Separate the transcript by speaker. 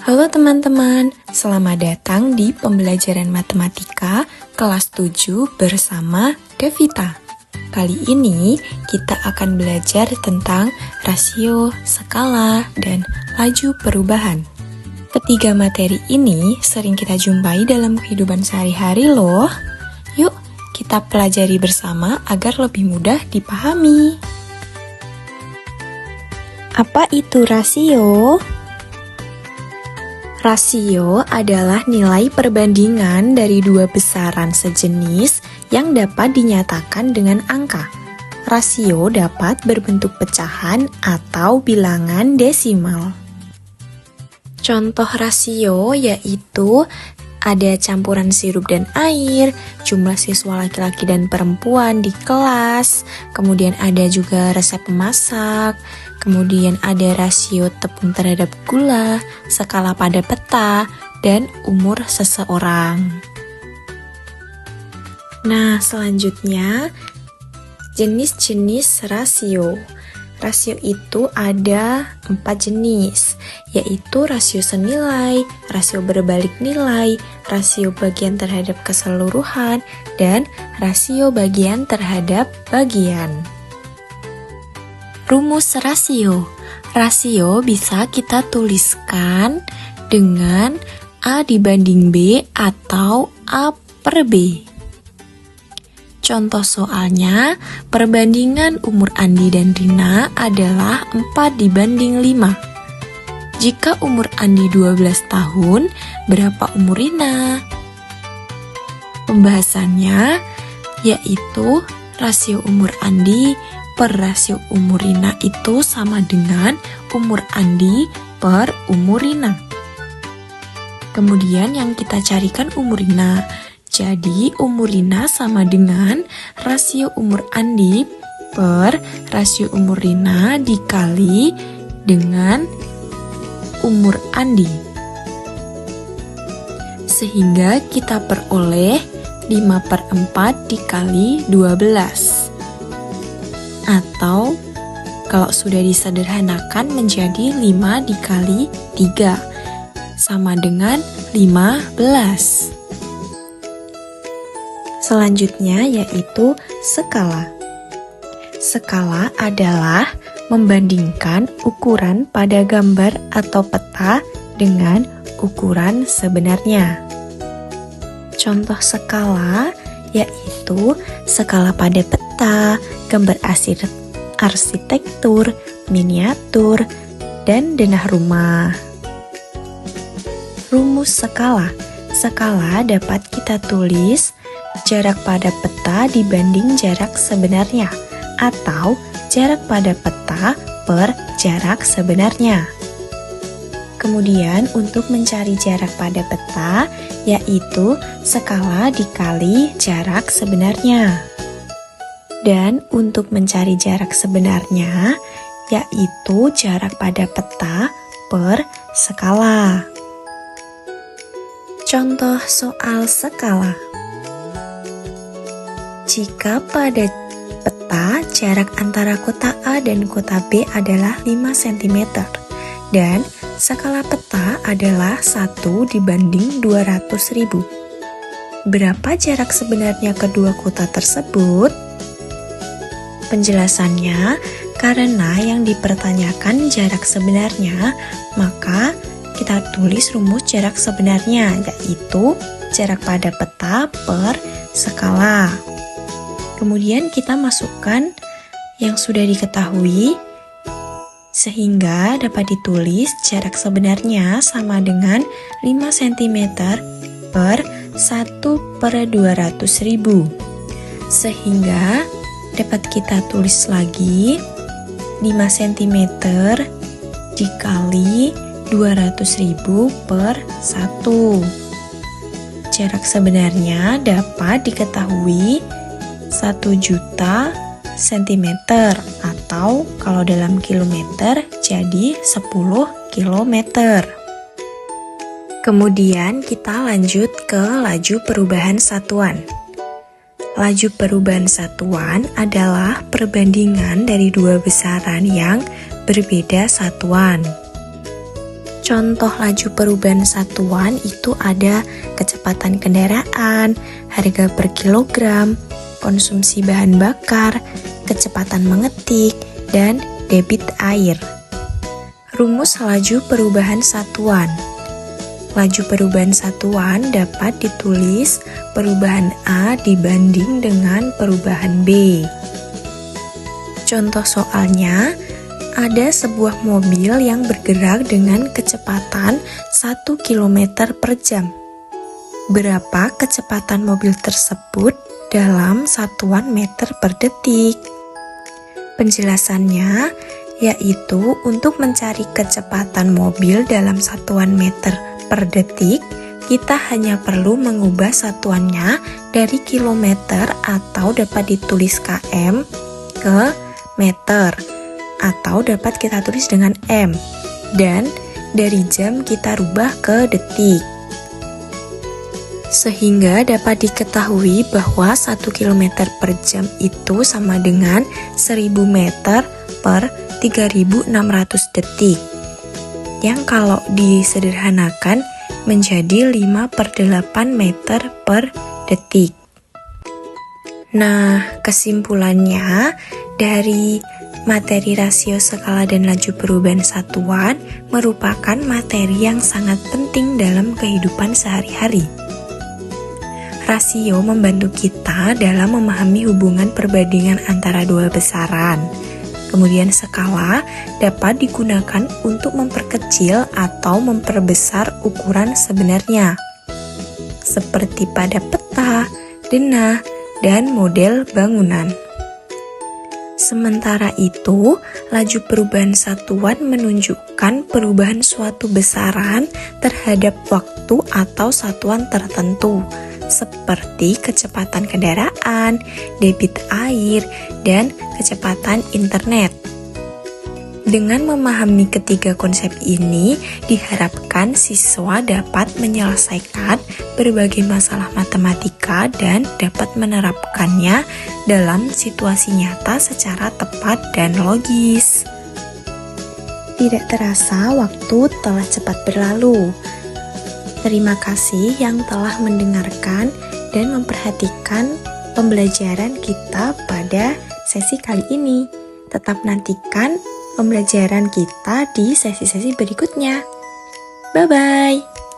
Speaker 1: Halo teman-teman, selamat datang di pembelajaran matematika kelas 7 bersama Devita. Kali ini kita akan belajar tentang rasio, skala, dan laju perubahan. Ketiga materi ini sering kita jumpai dalam kehidupan sehari-hari loh. Yuk, kita pelajari bersama agar lebih mudah dipahami. Apa itu rasio? Rasio adalah nilai perbandingan dari dua besaran sejenis yang dapat dinyatakan dengan angka. Rasio dapat berbentuk pecahan atau bilangan desimal. Contoh rasio yaitu ada campuran sirup dan air, jumlah siswa laki-laki dan perempuan di kelas, kemudian ada juga resep memasak, kemudian ada rasio tepung terhadap gula, skala pada peta, dan umur seseorang. Nah, selanjutnya jenis-jenis rasio. Rasio itu ada 4 jenis, yaitu rasio senilai, rasio berbalik nilai, rasio bagian terhadap keseluruhan, dan rasio bagian terhadap bagian. Rumus rasio. Rasio bisa kita tuliskan dengan A dibanding B atau A per B. Contoh soalnya, perbandingan umur Andi dan Rina adalah 4 dibanding 5. Jika umur Andi 12 tahun, berapa umur Rina? Pembahasannya yaitu rasio umur Andi per rasio umur Rina itu sama dengan umur Andi per umur Rina. Kemudian yang kita carikan umur Rina. Jadi umur Rina sama dengan rasio umur Andi per rasio umur Rina dikali dengan umur Andi. Sehingga kita peroleh 5/4 dikali 12. Atau kalau sudah disederhanakan menjadi 5 dikali 3 sama dengan 15. Selanjutnya yaitu skala. Skala adalah membandingkan ukuran pada gambar atau peta dengan ukuran sebenarnya. Contoh skala yaitu skala pada peta, gambar arsitektur, miniatur, dan denah rumah. Rumus skala. Skala dapat kita tulis jarak pada peta dibanding jarak sebenarnya, atau jarak pada peta per jarak sebenarnya. Kemudian untuk mencari jarak pada peta, yaitu skala dikali jarak sebenarnya. Dan untuk mencari jarak sebenarnya, yaitu jarak pada peta per skala. Contoh soal skala. Jika pada peta jarak antara kota A dan kota B adalah 5 cm dan skala peta adalah 1 dibanding 200.000. Berapa jarak sebenarnya kedua kota tersebut? Penjelasannya, karena yang dipertanyakan jarak sebenarnya, maka kita tulis rumus jarak sebenarnya, yaitu jarak pada peta per skala. Kemudian kita masukkan yang sudah diketahui sehingga dapat ditulis jarak sebenarnya sama dengan 5 cm per 1/200.000. Sehingga dapat kita tulis lagi 5 cm dikali 200.000 per 1. Jarak sebenarnya dapat diketahui 1 juta cm atau kalau dalam kilometer jadi 10 kilometer. Kemudian kita lanjut ke laju perubahan satuan. Laju perubahan satuan adalah perbandingan dari dua besaran yang berbeda satuan. Contoh laju perubahan satuan itu ada kecepatan kendaraan, harga per kilogram, konsumsi bahan bakar, kecepatan mengetik, dan debit air. Rumus laju perubahan satuan. Laju perubahan satuan dapat ditulis perubahan A dibanding dengan perubahan B. Contoh soalnya, ada sebuah mobil yang bergerak dengan kecepatan 1 km per jam. Berapa kecepatan mobil tersebut dalam satuan meter per detik? Penjelasannya yaitu untuk mencari kecepatan mobil dalam satuan meter per detik, kita hanya perlu mengubah satuannya dari kilometer atau dapat ditulis km ke meter, atau dapat kita tulis dengan m, dan dari jam kita rubah ke detik. Sehingga dapat diketahui bahwa 1 km per jam itu sama dengan 1000 meter per 3600 detik, yang kalau disederhanakan menjadi 5/8 meter per detik. Nah, kesimpulannya dari materi rasio skala dan laju perubahan satuan merupakan materi yang sangat penting dalam kehidupan sehari-hari. Rasio membantu kita dalam memahami hubungan perbandingan antara dua besaran. Kemudian skala dapat digunakan untuk memperkecil atau memperbesar ukuran sebenarnya, seperti pada peta, denah, dan model bangunan. Sementara itu, laju perubahan satuan menunjukkan perubahan suatu besaran terhadap waktu atau satuan tertentu, seperti kecepatan kendaraan, debit air, dan kecepatan internet. Dengan memahami ketiga konsep ini, diharapkan siswa dapat menyelesaikan berbagai masalah matematika dan dapat menerapkannya dalam situasi nyata secara tepat dan logis. Tidak terasa waktu telah cepat berlalu. Terima kasih yang telah mendengarkan dan memperhatikan pembelajaran kita pada sesi kali ini. Tetap nantikan pembelajaran kita di sesi-sesi berikutnya. Bye-bye!